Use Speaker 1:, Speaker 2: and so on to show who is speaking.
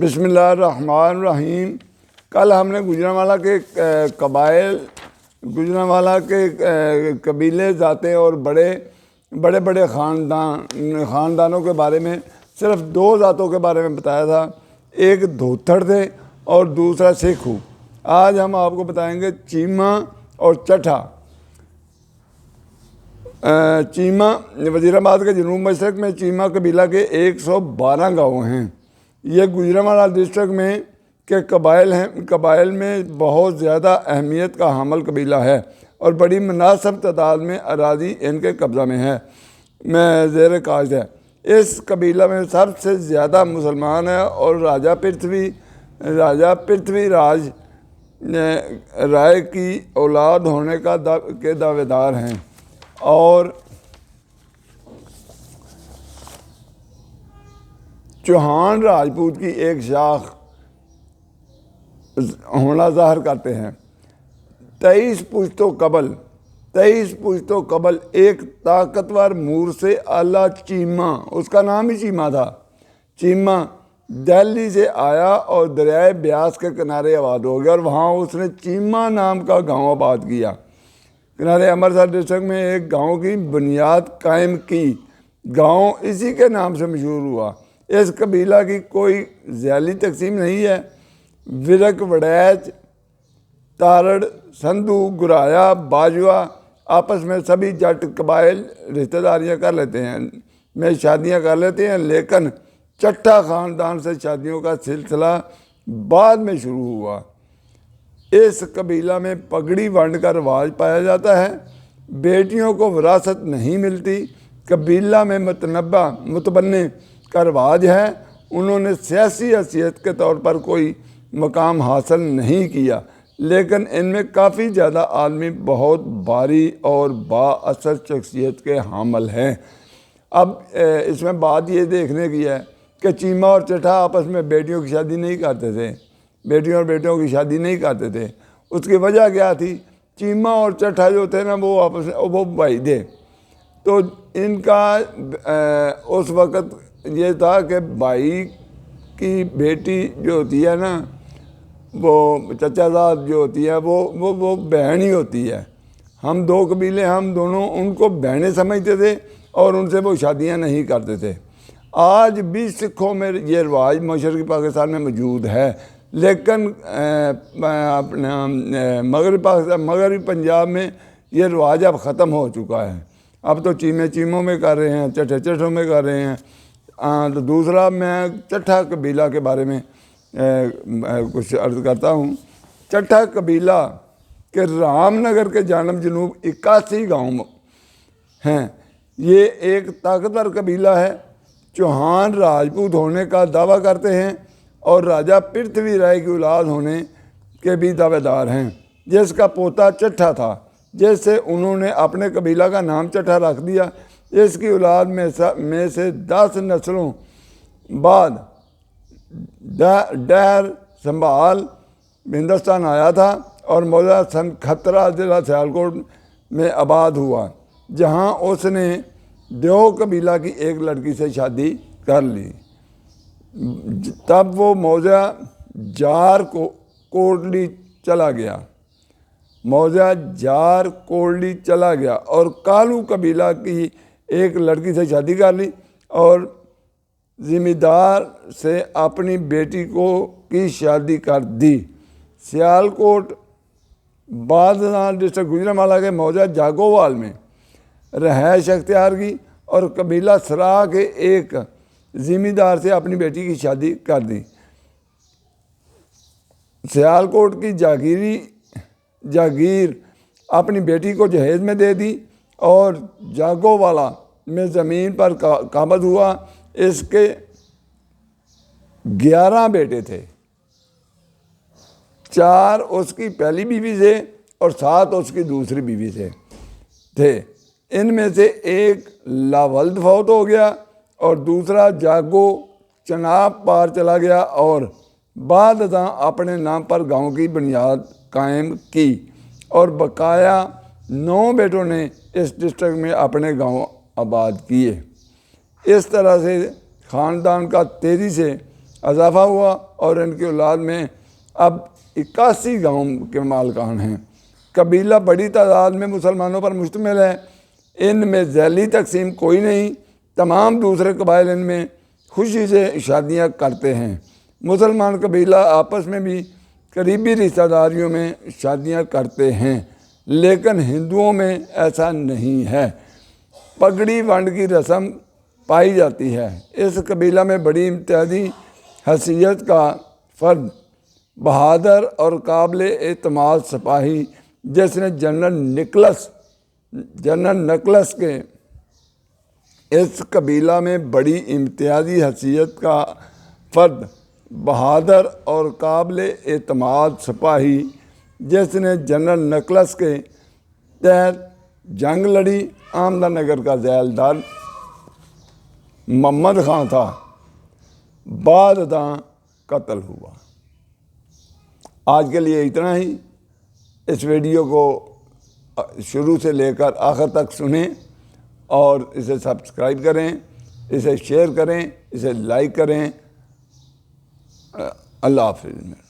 Speaker 1: بسم اللہ الرحمن الرحیم۔ کل ہم نے گوجرانوالا کے قبائل، گوجرانوالا کے قبیلے، ذاتیں اور بڑے بڑے خاندانوں کے بارے میں صرف دو ذاتوں کے بارے میں بتایا تھا، ایک دھوتھڑ تھے اور دوسرا سیکھو۔ آج ہم آپ کو بتائیں گے چیمہ اور چٹھا۔ چیمہ وزیر آباد کے جنوب مشرق میں چیمہ قبیلہ کے 112 گاؤں ہیں۔ یہ گوجرانوالا ڈسٹرکٹ میں کے قبائل میں بہت زیادہ اہمیت کا حامل قبیلہ ہے اور بڑی مناسب تعداد میں اراضی ان کے قبضہ میں ہے، زیر کاشت ہے۔ اس قبیلہ میں سب سے زیادہ مسلمان ہیں اور راجہ پرتھوی راج رائے کی اولاد ہونے کے دعوے دار ہیں اور چوہان راجپوت کی ایک شاخ ہونا ظاہر کرتے ہیں۔ 23 پشتوں قبل ایک طاقتور مور سے اعلیٰ چیمہ، اس کا نام ہی چیمہ تھا، چیمہ دہلی سے آیا اور دریائے بیاس کے کنارے آباد ہو گیا اور وہاں اس نے چیمہ نام کا گاؤں آباد کیا۔ کنارے امرتسر ڈسٹرکٹ میں ایک گاؤں کی بنیاد قائم کی، گاؤں اسی کے نام سے مشہور ہوا۔ اس قبیلہ کی کوئی ذیلی تقسیم نہیں ہے۔ ورک، وڈیچ، تارڑ، سندھو، گرایا، باجوہ آپس میں سبھی جٹ قبائل رشتہ داریاں کر لیتے ہیں، شادیاں کر لیتے ہیں، لیکن چٹھا خاندان سے شادیوں کا سلسلہ بعد میں شروع ہوا۔ اس قبیلہ میں پگڑی ونڈ کا رواج پایا جاتا ہے، بیٹیوں کو وراثت نہیں ملتی۔ قبیلہ میں متبنی کا رواج ہے، انہوں نے سیاسی حیثیت کے طور پر کوئی مقام حاصل نہیں کیا، لیکن ان میں کافی زیادہ آدمی بہت بھاری اور با اثر شخصیت کے حامل ہیں۔ اب اس میں بات یہ دیکھنے کی ہے کہ چیمہ اور چٹھا آپس میں بیٹیوں کی شادی نہیں کرتے تھے، بیٹیوں اور بیٹوں کی شادی نہیں کرتے تھے۔ اس کی وجہ کیا تھی؟ چیمہ اور چٹھا جو تھے نا، وہ آپس میں وہ بھائی تھے، تو ان کا اس وقت یہ تھا کہ بھائی کی بیٹی جو ہوتی ہے نا، وہ چچا زاد جو ہوتی ہے وہ بہن ہی ہوتی ہے۔ ہم دو قبیلے، ہم دونوں ان کو بہنیں سمجھتے تھے اور ان سے وہ شادیاں نہیں کرتے تھے۔ آج بھی سکھوں میں یہ رواج مشرقی پاکستان میں موجود ہے، لیکن اپنا مغربی پنجاب میں یہ رواج اب ختم ہو چکا ہے۔ اب تو چیموں میں کر رہے ہیں، چٹھوں میں کر رہے ہیں۔ تو دوسرا میں چٹھا قبیلہ کے بارے میں کچھ عرض کرتا ہوں۔ چٹھا قبیلہ کے رام نگر کے جانب جنوب 81 گاؤں ہیں۔ یہ ایک طاقتور قبیلہ ہے، چوہان راجپوت ہونے کا دعویٰ کرتے ہیں اور راجہ پرتھوی رائے کی اولاد ہونے کے بھی دعوے دار ہیں، جس کا پوتا چٹھا تھا، جس سے انہوں نے اپنے قبیلہ کا نام چٹھا رکھ دیا۔ اس کی اولاد میں سے 10 نسلوں بعد ڈہر سنبھال ہندوستان آیا تھا اور موجودہ سن 17 ضلع سیالکوٹ میں آباد ہوا، جہاں اس نے دیو قبیلہ کی ایک لڑکی سے شادی کر لی۔ تب وہ موضع جار کوٹلی چلا گیا اور کالو قبیلہ کی ایک لڑکی سے شادی کر لی اور زمیندار سے اپنی بیٹی کی شادی کر دی۔ سیالکوٹ بادشاہ ڈسٹرکٹ گوجرانوالا کے موضع جاگووال میں رہائش اختیار کی اور قبیلہ سرا کے ایک زمیندار سے اپنی بیٹی کی شادی کر دی۔ سیالکوٹ کی جاگیر اپنی بیٹی کو جہیز میں دے دی اور جاگووالا میں زمین پر قابض ہوا۔ اس کے 11 بیٹے تھے، 4 اس کی پہلی بیوی سے اور 7 اس کی دوسری بیوی سے تھے۔ ان میں سے ایک لاولد فوت ہو گیا اور دوسرا جاگو چناب پار چلا گیا اور بعد ازاں اپنے نام پر گاؤں کی بنیاد قائم کی اور بقایا 9 بیٹوں نے اس ڈسٹرکٹ میں اپنے گاؤں آباد کیے۔ اس طرح سے خاندان کا تیزی سے اضافہ ہوا اور ان کی اولاد میں اب 81 گاؤں کے مالکان ہیں۔ قبیلہ بڑی تعداد میں مسلمانوں پر مشتمل ہے، ان میں ذیلی تقسیم کوئی نہیں، تمام دوسرے قبائل ان میں خوشی سے شادیاں کرتے ہیں۔ مسلمان قبیلہ آپس میں بھی قریبی رشتہ داریوں میں شادیاں کرتے ہیں، لیکن ہندوؤں میں ایسا نہیں ہے۔ پگڑی ونڈ کی رسم پائی جاتی ہے۔ اس قبیلہ میں بڑی امتیازی حیثیت کا فرد بہادر اور قابل اعتماد سپاہی جس نے جنرل نکلس کے اس قبیلہ میں بڑی امتیازی حیثیت کا فرد بہادر اور قابل اعتماد سپاہی جس نے جنرل نکلس کے تحت جنگ لڑی، آمدہ نگر کا ذیل دار محمد خان تھا، بعد ازاں قتل ہوا۔ آج کے لیے اتنا ہی۔ اس ویڈیو کو شروع سے لے کر آخر تک سنیں اور اسے سبسکرائب کریں، اسے شیئر کریں، اسے لائک کریں۔ اللہ حافظ۔